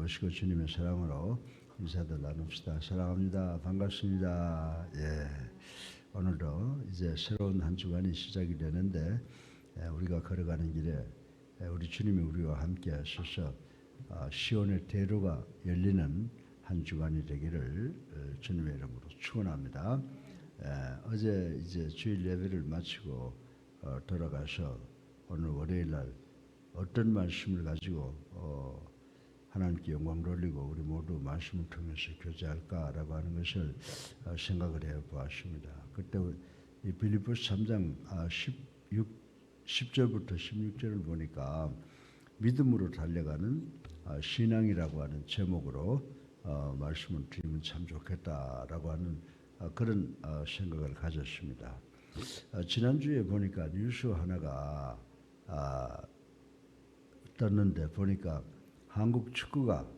모시고 주님의 사랑으로 인사들 나눕시다. 사랑합니다. 반갑습니다. 예, 오늘도 이제 새로운 한 주간이 시작이 되는데 우리가 걸어가는 길에 우리 주님이 우리와 함께 하셔서 시온의 대로가 열리는 한 주간이 되기를 주님의 이름으로 축원합니다. 어제 이제 주일 예배를 마치고 돌아가서 오늘 월요일 날 어떤 말씀을 가지고 하나님께 영광 돌리고 우리 모두 말씀을 통해서 교제할까라고 하는 것을 생각을 해보았습니다. 그때 이 빌립보서 3장 10절부터 16절을 보니까 믿음으로 달려가는 신앙이라고 하는 제목으로 말씀을 드리면 참 좋겠다라고 하는 그런 생각을 가졌습니다. 지난주에 보니까 뉴스 하나가 떴는데 보니까 한국 축구가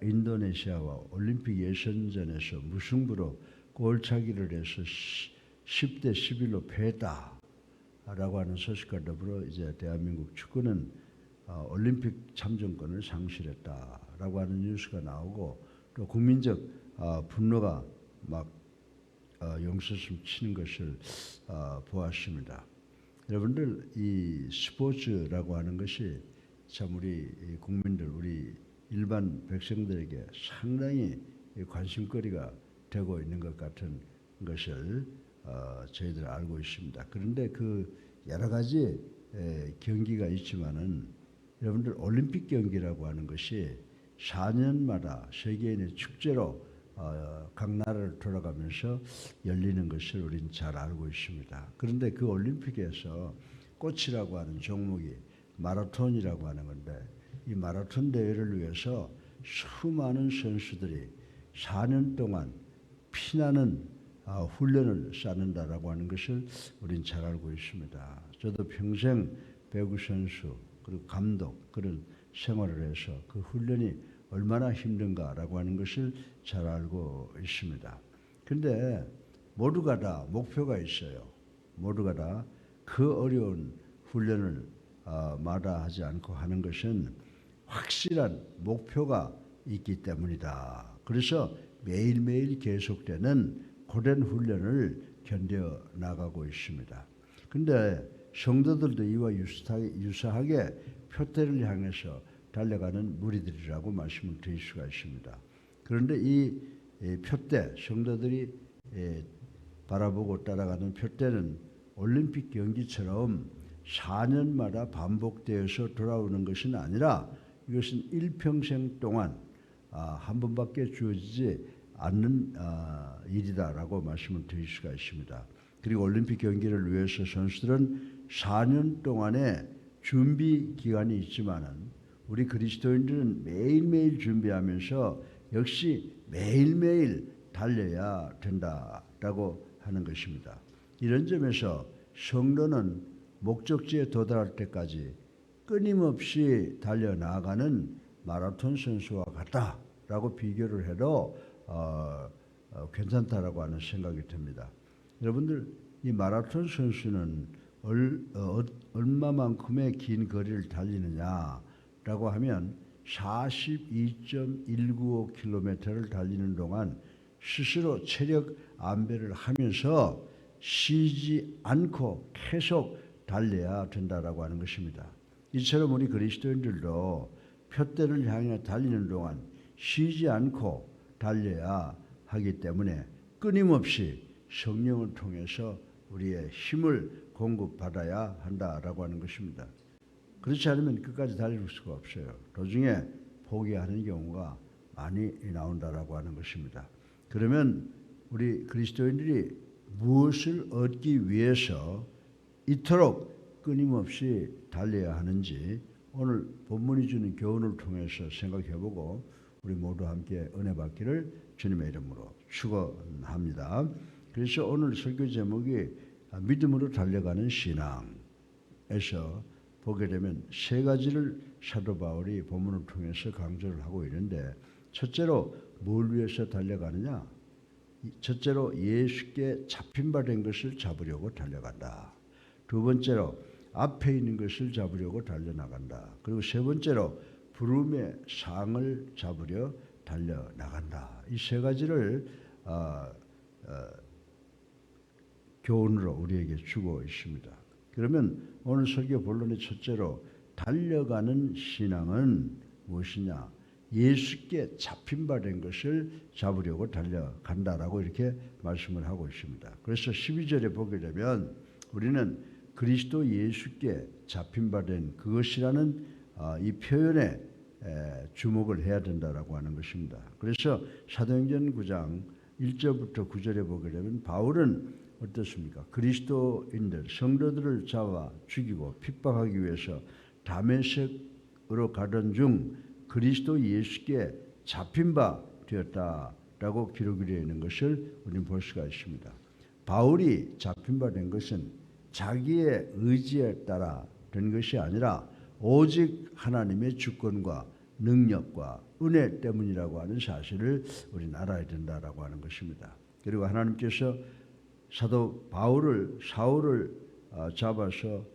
인도네시아와 올림픽 예선전에서 무승부로 골차기를 해서 10대 11로 패했다라고 하는 소식과 더불어 이제 대한민국 축구는 올림픽 참정권을 상실했다라고 하는 뉴스가 나오고 또 국민적 분노가 막 용서심 치는 것을 보았습니다. 여러분들 이 스포츠라고 하는 것이 참 우리 국민들, 우리 일반 백성들에게 상당히 관심거리가 되고 있는 것 같은 것을 저희들 알고 있습니다. 그런데 그 여러 가지 경기가 있지만은 여러분들 올림픽 경기라고 하는 것이 4년마다 세계인의 축제로 각 나라를 돌아가면서 열리는 것을 우리는 잘 알고 있습니다. 그런데 그 올림픽에서 꽃이라고 하는 종목이 마라톤이라고 하는 건데 이 마라톤 대회를 위해서 수많은 선수들이 4년 동안 피나는 훈련을 쌓는다라고 하는 것을 우리는 잘 알고 있습니다. 저도 평생 배구 선수 그리고 감독 그런 생활을 해서 그 훈련이 얼마나 힘든가라고 하는 것을 잘 알고 있습니다. 그런데 모두가 다 목표가 있어요. 모두가 다 그 어려운 훈련을 마다하지 않고 하는 것은 확실한 목표가 있기 때문이다. 그래서 매일매일 계속되는 고된 훈련을 견뎌 나가고 있습니다. 그런데 성도들도 이와 유사하게 표대를 향해서 달려가는 무리들이라고 말씀을 드릴 수가 있습니다. 그런데 이 표대, 성도들이 바라보고 따라가는 표대는 올림픽 경기처럼 4년마다 반복되어서 돌아오는 것은 아니라 이것은 일평생 동안 한 번밖에 주어지지 않는 일이다라고 말씀을 드릴 수가 있습니다. 그리고 올림픽 경기를 위해서 선수들은 4년 동안의 준비 기간이 있지만은 우리 그리스도인들은 매일매일 준비하면서 역시 매일매일 달려야 된다라고 하는 것입니다. 이런 점에서 성도는 목적지에 도달할 때까지 끊임없이 달려나가는 마라톤 선수와 같다라고 비교를 해도 괜찮다라고 하는 생각이 듭니다. 여러분들 이 마라톤 선수는 얼마만큼의 긴 거리를 달리느냐라고 하면 42.195km를 달리는 동안 스스로 체력 안배를 하면서 쉬지 않고 계속 달려야 된다라고 하는 것입니다. 이처럼 우리 그리스도인들도 표대를 향해 달리는 동안 쉬지 않고 달려야 하기 때문에 끊임없이 성령을 통해서 우리의 힘을 공급받아야 한다라고 하는 것입니다. 그렇지 않으면 끝까지 달릴 수가 없어요. 도중에 포기하는 경우가 많이 나온다라고 하는 것입니다. 그러면 우리 그리스도인들이 무엇을 얻기 위해서 이토록 끊임없이 달려야 하는지 오늘 본문이 주는 교훈을 통해서 생각해보고 우리 모두 함께 은혜 받기를 주님의 이름으로 축원합니다. 그래서 오늘 설교 제목이 믿음으로 달려가는 신앙에서 보게 되면 세 가지를 사도 바울이 본문을 통해서 강조를 하고 있는데 첫째로 뭘 위해서 달려가느냐? 첫째로 예수께 잡힌 바 된 것을 잡으려고 달려간다. 두 번째로 앞에 있는 것을 잡으려고 달려나간다. 그리고 세 번째로 부름의 상을 잡으려 달려나간다. 이 세 가지를 교훈으로 우리에게 주고 있습니다. 그러면 오늘 설교 본론의 첫째로 달려가는 신앙은 무엇이냐? 예수께 잡힌 바 된 것을 잡으려고 달려간다라고 이렇게 말씀을 하고 있습니다. 그래서 12절에 보게 되면 우리는 그리스도 예수께 잡힌 바 된 그것이라는 이 표현에 주목을 해야 된다라고 하는 것입니다. 그래서 사도행전 9장 1절부터 9절에 보게 되면 바울은 어떻습니까? 그리스도인들 성도들을 잡아 죽이고 핍박하기 위해서 다메섹으로 가던 중 그리스도 예수께 잡힌 바 되었다라고 기록이 되어 있는 것을 우리는 볼 수가 있습니다. 바울이 잡힌 바 된 것은 자기의 의지에 따라 된 것이 아니라 오직 하나님의 주권과 능력과 은혜 때문이라고 하는 사실을 우리는 알아야 된다라고 하는 것입니다. 그리고 하나님께서 사도 사울을 잡아서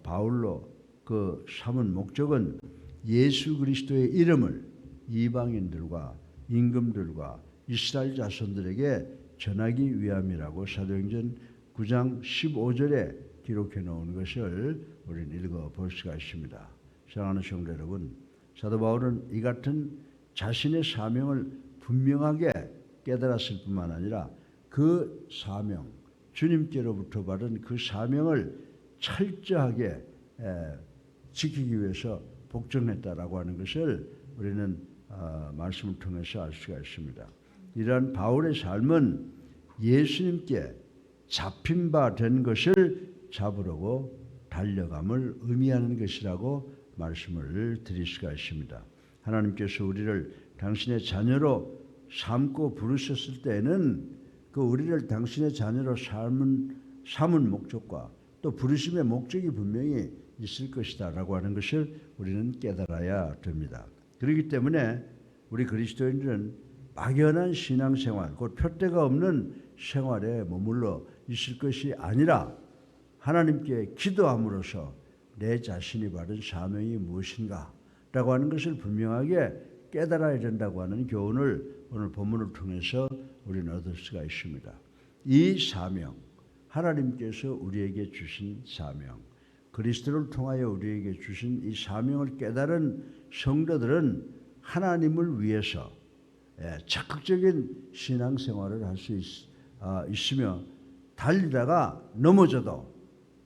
바울로 그 삼은 목적은 예수 그리스도의 이름을 이방인들과 임금들과 이스라엘 자손들에게 전하기 위함이라고 사도행전 9장 15절에 기록해 놓은 것을 우리는 읽어볼 수가 있습니다. 사랑하는 성도 여러분, 사도 바울은 이 같은 자신의 사명을 분명하게 깨달았을 뿐만 아니라 그 사명, 주님께로부터 받은 그 사명을 철저하게 지키기 위해서 복종했다라고 하는 것을 우리는 말씀을 통해서 알 수가 있습니다. 이러한 바울의 삶은 예수님께 잡힌 바 된 것을 잡으려고 달려감을 의미하는 것이라고 말씀을 드릴 수가 있습니다. 하나님께서 우리를 당신의 자녀로 삼고 부르셨을 때에는 그 우리를 당신의 자녀로 삼은 목적과 또 부르심의 목적이 분명히 있을 것이다 라고 하는 것을 우리는 깨달아야 됩니다. 그렇기 때문에 우리 그리스도인들은 막연한 신앙생활, 곧 표대가 없는 생활에 머물러 있을 것이 아니라 하나님께 기도함으로써 내 자신이 받은 사명이 무엇인가 라고 하는 것을 분명하게 깨달아야 된다고 하는 교훈을 오늘 본문을 통해서 우리는 얻을 수가 있습니다. 이 사명, 하나님께서 우리에게 주신 사명, 그리스도를 통하여 우리에게 주신 이 사명을 깨달은 성도들은 하나님을 위해서 적극적인 신앙생활을 할 수 있으며 달리다가 넘어져도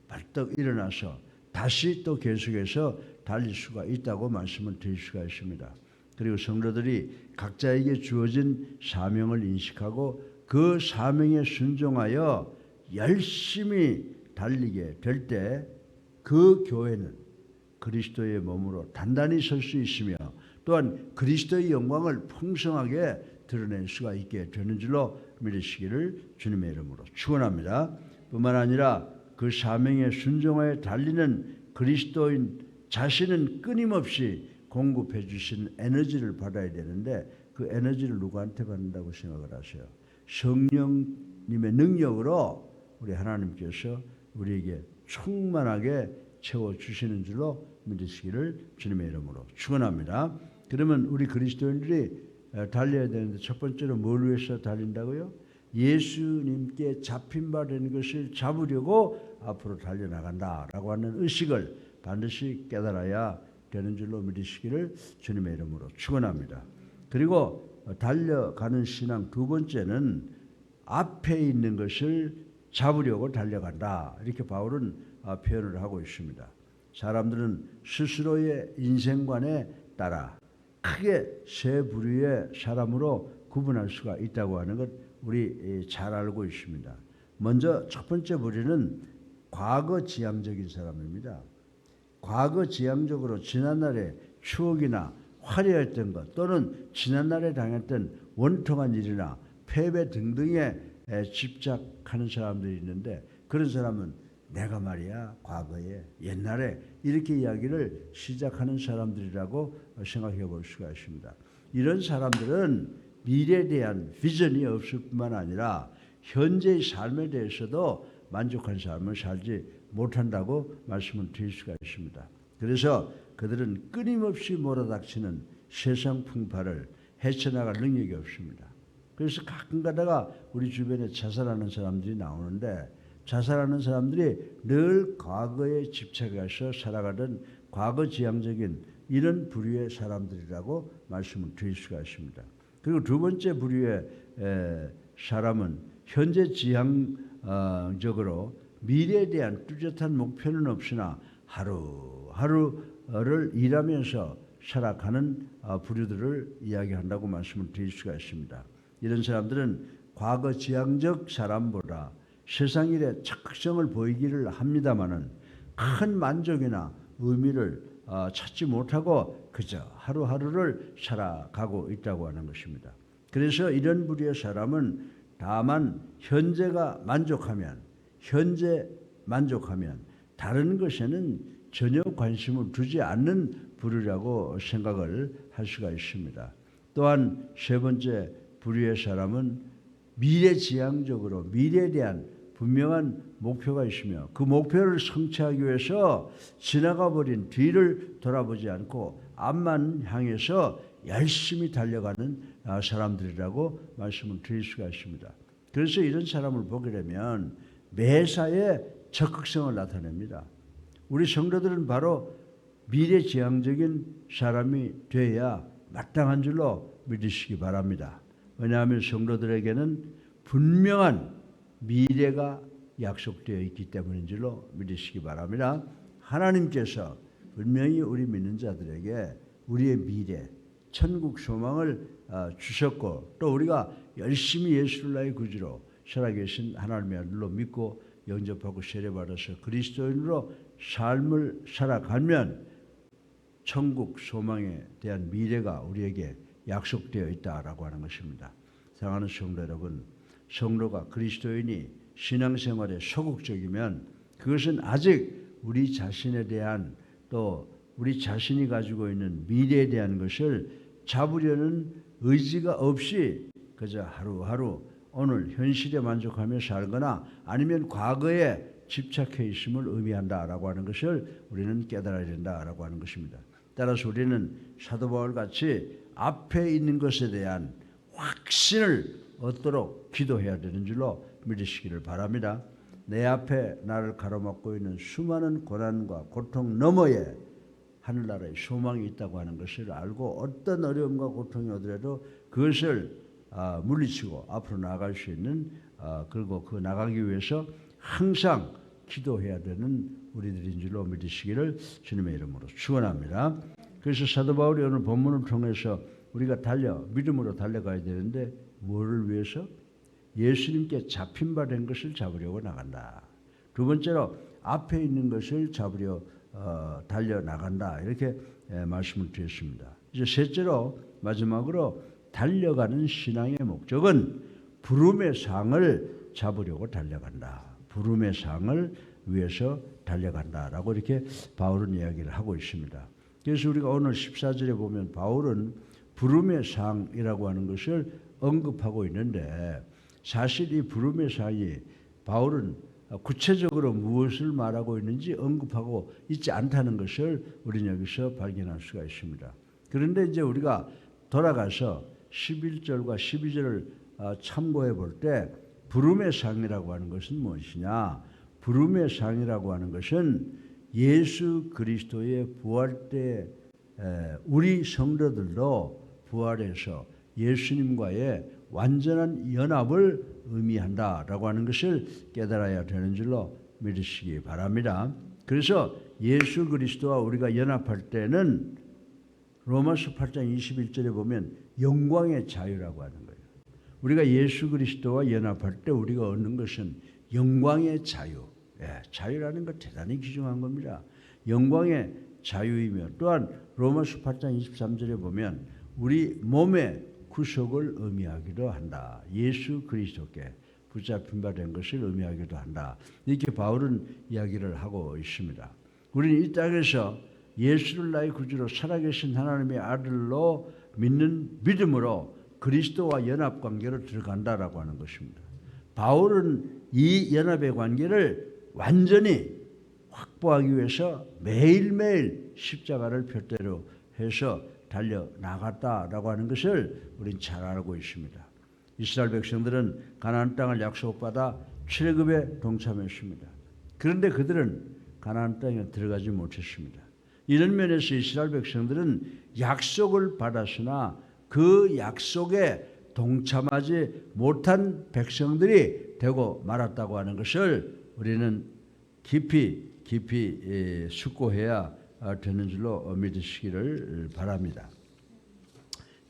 벌떡 일어나서 다시 또 계속해서 달릴 수가 있다고 말씀을 드릴 수가 있습니다. 그리고 성도들이 각자에게 주어진 사명을 인식하고 그 사명에 순종하여 열심히 달리게 될 때 그 교회는 그리스도의 몸으로 단단히 설 수 있으며 또한 그리스도의 영광을 풍성하게 드러낼 수가 있게 되는 줄로 믿으시기를 주님의 이름으로 축원합니다. 뿐만 아니라 그 사명에 순종하여 달리는 그리스도인 자신은 끊임없이 공급해 주신 에너지를 받아야 되는데 그 에너지를 누구한테 받는다고 생각을 하세요? 성령님의 능력으로 우리 하나님께서 우리에게 충만하게 채워주시는 줄로 믿으시기를 주님의 이름으로 축원합니다. 그러면 우리 그리스도인들이 달려야 되는데 첫 번째로 뭘 위해서 달린다고요? 예수님께 잡힌 바 된 것을 잡으려고 앞으로 달려나간다라고 하는 의식을 반드시 깨달아야 되는 줄로 믿으시기를 주님의 이름으로 축원합니다. 그리고 달려가는 신앙 두 번째는 앞에 있는 것을 잡으려고 달려간다. 이렇게 바울은 표현을 하고 있습니다. 사람들은 스스로의 인생관에 따라 크게 세 부류의 사람으로 구분할 수가 있다고 하는 것 우리 잘 알고 있습니다. 먼저 첫 번째 부류는 과거 지향적인 사람입니다. 과거 지향적으로 지난날의 추억이나 화려했던 것 또는 지난날에 당했던 원통한 일이나 패배 등등에 집착하는 사람들이 있는데 그런 사람은 내가 말이야 과거에 옛날에 이렇게 이야기를 시작하는 사람들이라고 생각해 볼 수가 있습니다. 이런 사람들은 미래에 대한 비전이 없을 뿐만 아니라 현재의 삶에 대해서도 만족한 삶을 살지 못한다고 말씀을 드릴 수가 있습니다. 그래서 그들은 끊임없이 몰아닥치는 세상 풍파를 헤쳐나갈 능력이 없습니다. 그래서 가끔 가다가 우리 주변에 자살하는 사람들이 나오는데 자살하는 사람들이 늘 과거에 집착해서 살아가던 과거지향적인 이런 부류의 사람들이라고 말씀을 드릴 수가 있습니다. 그리고 두 번째 부류의 사람은 현재 지향적으로 미래에 대한 뚜렷한 목표는 없으나 하루하루를 일하면서 살아가는 부류들을 이야기한다고 말씀을 드릴 수가 있습니다. 이런 사람들은 과거 지향적 사람보다 세상 일에 적극성을 보이기를 합니다마는 큰 만족이나 의미를 찾지 못하고 그저 하루하루를 살아가고 있다고 하는 것입니다. 그래서 이런 부류의 사람은 다만 현재 만족하면 다른 것에는 전혀 관심을 두지 않는 부류라고 생각을 할 수가 있습니다. 또한 세 번째 부류의 사람은 미래지향적으로 미래에 대한 분명한 목표가 있으며 그 목표를 성취하기 위해서 지나가 버린 뒤를 돌아보지 않고 앞만 향해서 열심히 달려가는 사람들이라고 말씀을 드릴 수가 있습니다. 그래서 이런 사람을 보게 되면 매사에 적극성을 나타냅니다. 우리 성도들은 바로 미래지향적인 사람이 되어야 마땅한 줄로 믿으시기 바랍니다. 왜냐하면 성도들에게는 분명한 미래가 약속되어 있기 때문인 줄로 믿으시기 바랍니다. 하나님께서 분명히 우리 믿는 자들에게 우리의 미래, 천국 소망을 주셨고 또 우리가 열심히 예수를 나의 구주로 살아계신 하나님의 아들로 믿고 영접하고 세례받아서 그리스도인으로 삶을 살아가면 천국 소망에 대한 미래가 우리에게 약속되어 있다라고 하는 것입니다. 사랑하는 성도 여러분, 성도가 그리스도인이 신앙생활에 소극적이면 그것은 아직 우리 자신에 대한 또 우리 자신이 가지고 있는 미래에 대한 것을 잡으려는 의지가 없이 그저 하루하루 오늘 현실에 만족하며 살거나 아니면 과거에 집착해 있음을 의미한다라고 하는 것을 우리는 깨달아야 된다라고 하는 것입니다. 따라서 우리는 사도 바울 같이 앞에 있는 것에 대한 확신을 얻도록 기도해야 되는 줄로 믿으시기를 바랍니다. 내 앞에 나를 가로막고 있는 수많은 고난과 고통 너머에 하늘나라의 소망이 있다고 하는 것을 알고 어떤 어려움과 고통이 오더라도 그것을 물리치고 앞으로 나아갈 수 있는 그리고 그 나가기 위해서 항상 기도해야 되는 우리들인 줄로 믿으시기를 주님의 이름으로 축원합니다. 그래서 사도 바울이 오늘 본문을 통해서 우리가 믿음으로 달려가야 되는데 뭐를 위해서? 예수님께 잡힌 바 된 것을 잡으려고 나간다. 두 번째로 앞에 있는 것을 잡으려 달려나간다. 이렇게 말씀을 드렸습니다. 이제 셋째로 마지막으로 달려가는 신앙의 목적은 부름의 상을 잡으려고 달려간다. 부름의 상을 위해서 달려간다라고 이렇게 바울은 이야기를 하고 있습니다. 그래서 우리가 오늘 14절에 보면 바울은 부름의 상이라고 하는 것을 언급하고 있는데 사실 이 부름의 상이 바울은 구체적으로 무엇을 말하고 있는지 언급하고 있지 않다는 것을 우리는 여기서 발견할 수가 있습니다. 그런데 이제 우리가 돌아가서 11절과 12절을 참고해 볼 때 부름의 상이라고 하는 것은 무엇이냐? 부름의 상이라고 하는 것은 예수 그리스도의 부활 때 우리 성도들도 부활해서 예수님과의 완전한 연합을 의미한다라고 하는 것을 깨달아야 되는 줄로 믿으시기 바랍니다. 그래서 예수 그리스도와 우리가 연합할 때는 로마서 8장 21절에 보면 영광의 자유라고 하는 거예요. 우리가 예수 그리스도와 연합할 때 우리가 얻는 것은 영광의 자유. 자유라는 것 대단히 귀중한 겁니다. 영광의 자유이며 또한 로마서 8장 23절에 보면 우리 몸의 구속을 의미하기도 한다. 예수 그리스도께 붙잡힌 바 된 것을 의미하기도 한다. 이렇게 바울은 이야기를 하고 있습니다. 우리는 이 땅에서 예수를 나의 구주로 살아계신 하나님의 아들로 믿는 믿음으로 그리스도와 연합 관계로 들어간다라고 하는 것입니다. 바울은 이 연합의 관계를 완전히 확보하기 위해서 매일매일 십자가를 표대로 해서 달려나갔다라고 하는 것을 우리는 잘 알고 있습니다. 이스라엘 백성들은 가나안 땅을 약속받아 출애굽에 동참했습니다. 그런데 그들은 가나안 땅에 들어가지 못했습니다. 이런 면에서 이스라엘 백성들은 약속을 받았으나 그 약속에 동참하지 못한 백성들이 되고 말았다고 하는 것을 우리는 깊이 숙고해야 되는 줄로 믿으시기를 바랍니다.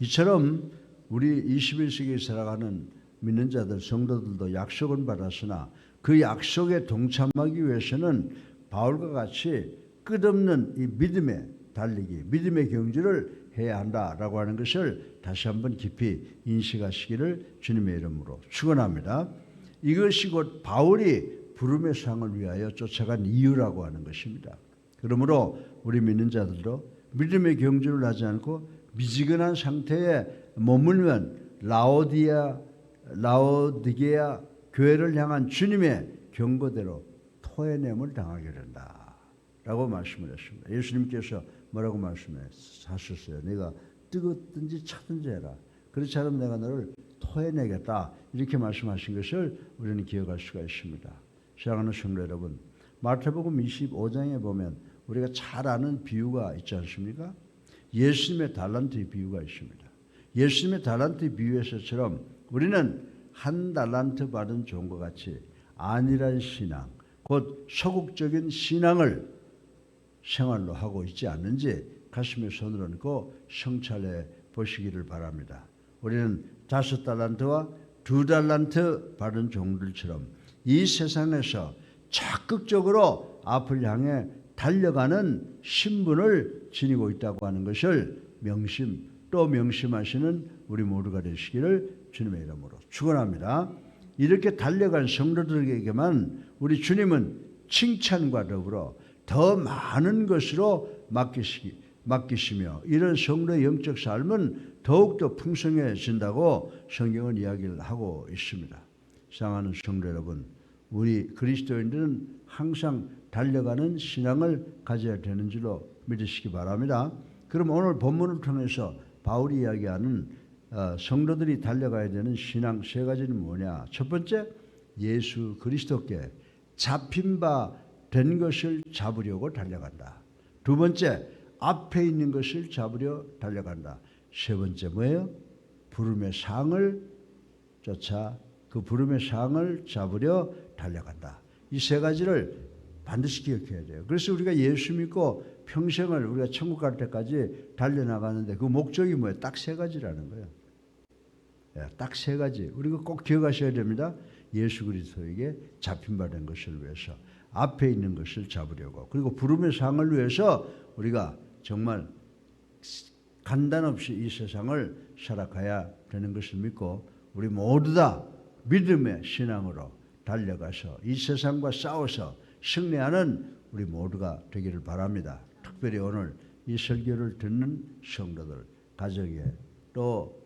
이처럼 우리 21세기에 살아가는 믿는 자들, 성도들도 약속은 받았으나 그 약속에 동참하기 위해서는 바울과 같이 끝없는 이 믿음의 달리기, 믿음의 경주를 해야 한다라고 하는 것을 다시 한번 깊이 인식하시기를 주님의 이름으로 축원합니다. 이것이 곧 바울이 부름의 상을 위하여 쫓아간 이유라고 하는 것입니다. 그러므로 우리 믿는 자들도 믿음의 경주를 하지 않고 미지근한 상태에 머물면 라오디게아 교회를 향한 주님의 경고대로 토해냄을 당하게 된다라고 말씀을 했습니다. 예수님께서 뭐라고 말씀하셨어요? 내가 뜨겁든지 차든지 해라. 그렇지 않으면 내가 너를 토해내겠다. 이렇게 말씀하신 것을 우리는 기억할 수가 있습니다. 사랑하는 성도 여러분, 마태복음 25장에 보면 우리가 잘 아는 비유가 있지 않습니까? 예수님의 달란트의 비유가 있습니다. 예수님의 달란트의 비유에서처럼 우리는 한 달란트 받은 종과 같이 안일한 신앙, 곧 소극적인 신앙을 생활로 하고 있지 않는지 가슴에 손을 얹고 성찰해 보시기를 바랍니다. 우리는 5달란트와 2달란트 받은 종들처럼 이 세상에서 적극적으로 앞을 향해 달려가는 신분을 지니고 있다고 하는 것을 명심하시는 우리 모두가 되시기를 주님의 이름으로 축원합니다. 이렇게 달려간 성도들에게만 우리 주님은 칭찬과 더불어 더 많은 것으로 맡기시며 이런 성도의 영적 삶은 더욱더 풍성해진다고 성경은 이야기를 하고 있습니다. 사랑하는 성도 여러분, 우리 그리스도인들은 항상 달려가는 신앙을 가져야 되는 줄로 믿으시기 바랍니다. 그럼 오늘 본문을 통해서 바울이 이야기하는 성도들이 달려가야 되는 신앙 3가지는 뭐냐? 첫 번째, 예수 그리스도께 잡힌 바 된 것을 잡으려고 달려간다. 두 번째, 앞에 있는 것을 잡으려 달려간다. 세 번째 뭐예요? 부름의 상을 쫓아 그 부름의 상을 잡으려 달려간다. 이 3가지를 반드시 기억해야 돼요. 그래서 우리가 예수 믿고 평생을 우리가 천국 갈 때까지 달려나가는데 그 목적이 뭐예요? 딱 3가지라는 거예요. 딱 3가지. 우리가 꼭 기억하셔야 됩니다. 예수 그리스도에게 잡힌 바 된 것을 위해서, 앞에 있는 것을 잡으려고, 그리고 부름의 상을 위해서 우리가 정말 간단 없이 이 세상을 살아가야 되는 것을 믿고 우리 모두 다 믿음의 신앙으로 달려가서 이 세상과 싸워서 승리하는 우리 모두가 되기를 바랍니다. 특별히 오늘 이 설교를 듣는 성도들, 가정에 또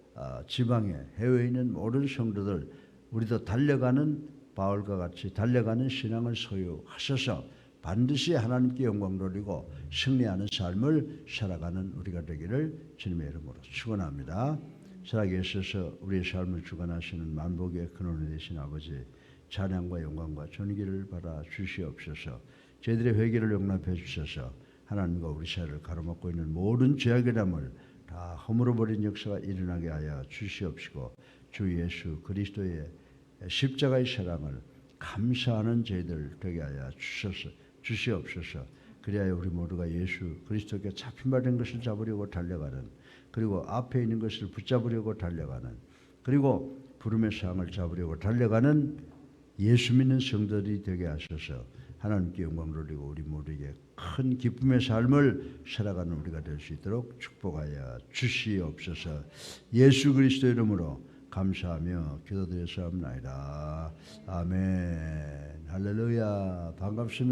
지방에 해외에 있는 모든 성도들, 우리도 달려가는 바울과 같이 달려가는 신앙을 소유하셔서 반드시 하나님께 영광 돌리고 승리하는 삶을 살아가는 우리가 되기를 주님의 이름으로 축원합니다. 살아계에 있어서 우리의 삶을 주관하시는 만복의 근원이 되신 아버지, 찬양과 영광과 존귀를 받아 주시옵소서. 저희들의 회개를 용납해 주셔서 하나님과 우리 사이를 가로막고 있는 모든 죄악의 담을 다 허물어버린 역사가 일어나게 하여 주시옵시고, 주 예수 그리스도의 십자가의 사랑을 감사하는 저희들 되게 하여 주시옵소서. 그리하여 우리 모두가 예수 그리스도께 잡힌 바 된 것을 잡으려고 달려가는, 그리고 앞에 있는 것을 붙잡으려고 달려가는, 그리고 부름의 상을 잡으려고 달려가는 예수 믿는 성도들이 되게 하셔서 하나님께 영광 돌리고 우리 모두에게 큰 기쁨의 삶을 살아가는 우리가 될 수 있도록 축복하여 주시옵소서. 예수 그리스도 이름으로 감사하며 기도드렸사옵나이다. 아멘. 할렐루야. 반갑습니다.